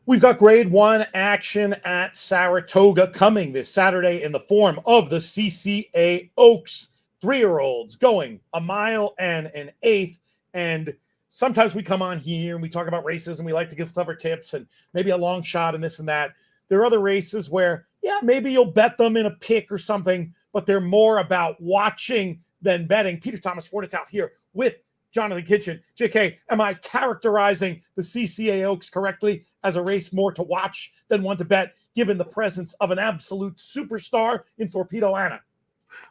We've got grade one action at Saratoga coming this Saturday in the form of the CCA Oaks. 3-year-olds going a mile and an eighth. And sometimes we come on here and we talk about races and we like to give clever tips and maybe a long shot and this and that. There are other races where, yeah, maybe you'll bet them in a pick or something, but they're more about watching than betting. Peter Thomas Fortitow here with Jonathan Kitchen. JK, am I characterizing the CCA Oaks correctly as a race more to watch than one to bet, given the presence of an absolute superstar in Thorpedo Anna?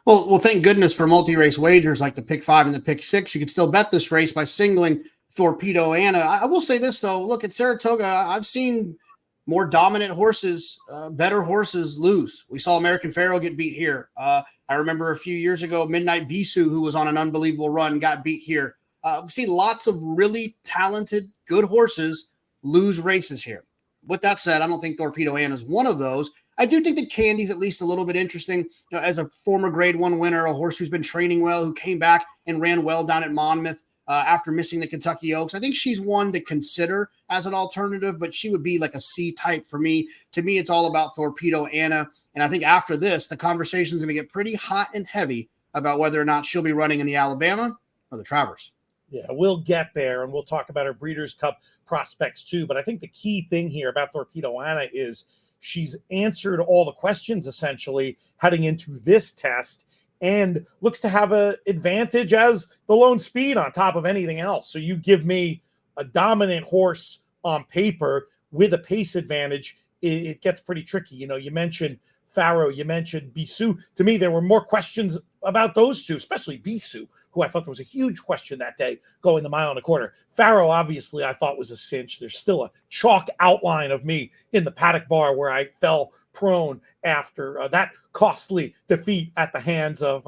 Well, thank goodness for multi-race wagers like the pick 5 and the pick 6. You can still bet this race by singling Thorpedo Anna. I will say this, though. Look, at Saratoga, I've seen more dominant horses, better horses lose. We saw American Pharaoh get beat here. I remember a few years ago, Midnight Bisou, who was on an unbelievable run, got beat here. We've seen lots of really talented, good horses lose races here. With that said, I don't think Thorpedo Anna is one of those. I do think that Candied's at least a little bit interesting as a former grade one winner, a horse who's been training well, who came back and ran well down at Monmouth after missing the Kentucky Oaks. I think she's one to consider as an alternative, but she would be like a C type for me. To me, it's all about Thorpedo Anna. And I think after this, the conversation is going to get pretty hot and heavy about whether or not she'll be running in the Alabama or the Travers. Yeah, we'll get there, and we'll talk about her Breeders' Cup prospects too. But I think the key thing here about Thorpedo Anna is she's answered all the questions essentially heading into this test and looks to have an advantage as the lone speed on top of anything else. So you give me a dominant horse on paper with a pace advantage, it gets pretty tricky. You know, you mentioned Pharaoh, you mentioned Bisou. To me, there were more questions about those two, especially Bisou, who I thought there was a huge question that day going the mile and a quarter. Pharaoh, obviously, I thought was a cinch. There's still a chalk outline of me in the paddock bar where I fell prone after that costly defeat at the hands of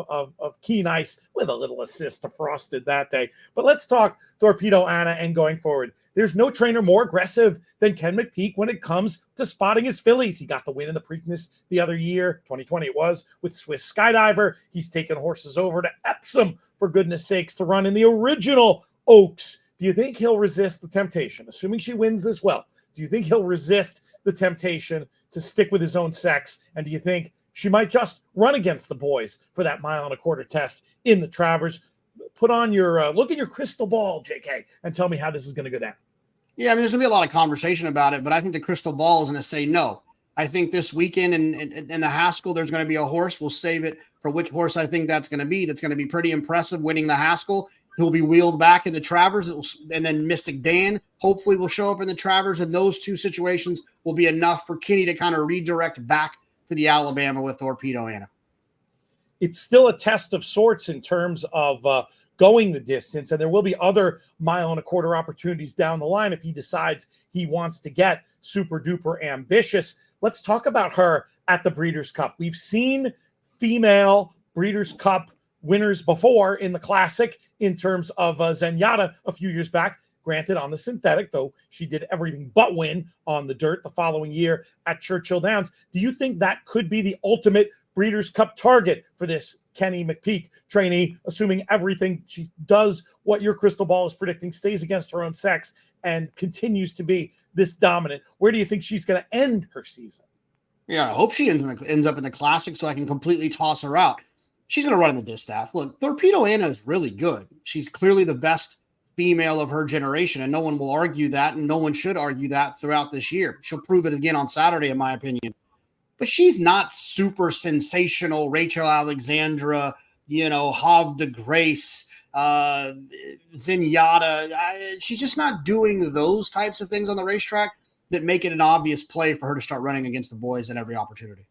Keen Ice with a little assist to Frosted that day. But let's talk Thorpedo Anna and going forward. There's no trainer more aggressive than Ken McPeek when it comes to spotting his fillies. He got the win in the Preakness the other year, 2020 it was, with Swiss Skydiver. He's taken horses over to Epsom, for goodness sakes, to run in the original Oaks. Do you think he'll resist the temptation, assuming she wins this well? Do you think he'll resist the temptation to stick with his own sex? And do you think she might just run against the boys for that mile and a quarter test in the Travers? Put on your look in your crystal ball, JK, and tell me how this is going to go down. Yeah, I mean, there's going to be a lot of conversation about it, but I think the crystal ball is going to say no. I think this weekend in the Haskell, there's going to be a horse. We'll save it for which horse I think that's going to be. That's going to be pretty impressive winning the Haskell. He'll be wheeled back in the Travers, and then Mystic Dan hopefully will show up in the Travers, and those two situations will be enough for Kenny to kind of redirect back to the Alabama with Thorpedo Anna. It's still a test of sorts in terms of going the distance, and there will be other mile and a quarter opportunities down the line if he decides he wants to get super duper ambitious. Let's talk about her at the Breeders' Cup. We've seen female Breeders' Cup winners before in the Classic in terms of Zenyatta a few years back, granted on the synthetic, though she did everything but win on the dirt the following year at Churchill Downs. Do you think that could be the ultimate Breeders' Cup target for this Kenny McPeek trainee, assuming everything she does, what your crystal ball is predicting, stays against her own sex and continues to be this dominant? Where do you think she's going to end her season? Yeah, I hope she ends up in the Classic so I can completely toss her out. She's going to run in the distaff. Look, Thorpedo Anna is really good. She's clearly the best female of her generation, and no one will argue that, and no one should argue that throughout this year. She'll prove it again on Saturday, in my opinion. But she's not super sensational Rachel Alexandra, Havre de Grace, Zenyatta. She's just not doing those types of things on the racetrack that make it an obvious play for her to start running against the boys at every opportunity.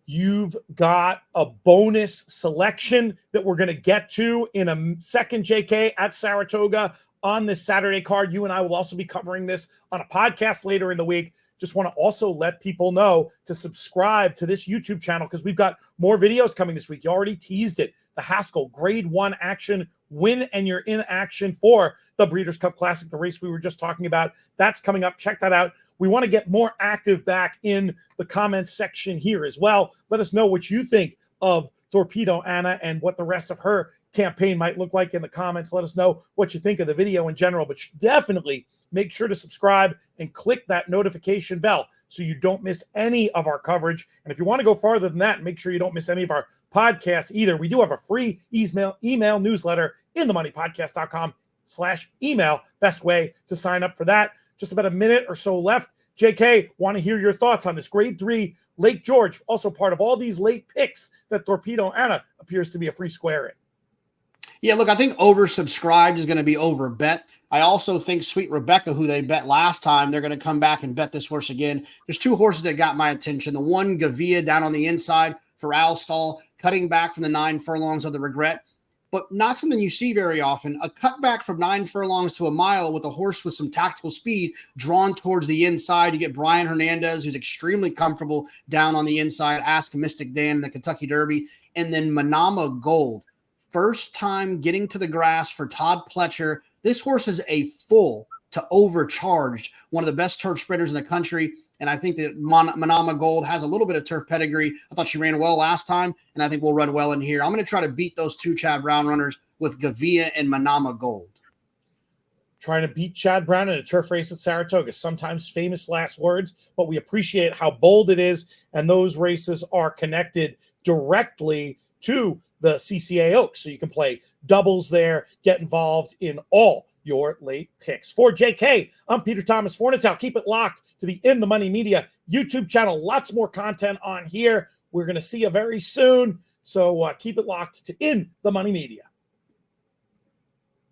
You've got a bonus selection that we're going to get to in a second, JK, at Saratoga on this Saturday card. You and I will also be covering this on a podcast later in the week. Just want to also let people know to subscribe to this YouTube channel because we've got more videos coming this week. You already teased it. The Haskell grade one action win, and you're in action for the Breeders' Cup Classic, the race we were just talking about. That's coming up. Check that out. We want to get more active back in the comments section here as well. Let us know what you think of Thorpedo Anna and what the rest of her campaign might look like in the comments. Let us know what you think of the video in general, but definitely make sure to subscribe and click that notification bell so you don't miss any of our coverage. And if you want to go farther than that, make sure you don't miss any of our podcasts either. We do have a free email newsletter in themoneypodcast.com/email. Best way to sign up for that. Just about a minute or so left. JK, want to hear your thoughts on this grade 3 Lake George, also part of all these late picks that Thorpedo Anna appears to be a free square in. Yeah, look, I think oversubscribed is going to be overbet. I also think Sweet Rebecca, who they bet last time, they're going to come back and bet this horse again. There's 2 horses that got my attention. The one, Gavia, down on the inside for Alstall, cutting back from the 9 furlongs of the Regret, but not something you see very often. A cutback from 9 furlongs to a mile with a horse with some tactical speed drawn towards the inside. You get Brian Hernandez, who's extremely comfortable down on the inside. Ask Mystic Dan in the Kentucky Derby. And then Manama Gold. First time getting to the grass for Todd Pletcher. This horse is a full to overcharged, one of the best turf sprinters in the country. And I think that Manama Gold has a little bit of turf pedigree. I thought she ran well last time, and I think we'll run well in here. I'm going to try to beat those 2 Chad Brown runners with Gavia and Manama Gold. Trying to beat Chad Brown in a turf race at Saratoga. Sometimes famous last words, but we appreciate how bold it is, and those races are connected directly to the CCA Oaks. So you can play doubles there, get involved in all your late picks. For JK, I'm Peter Thomas Fornatale. Keep it locked to the In the Money Media YouTube channel. Lots more content on here. We're going to see you very soon. So keep it locked to In the Money Media.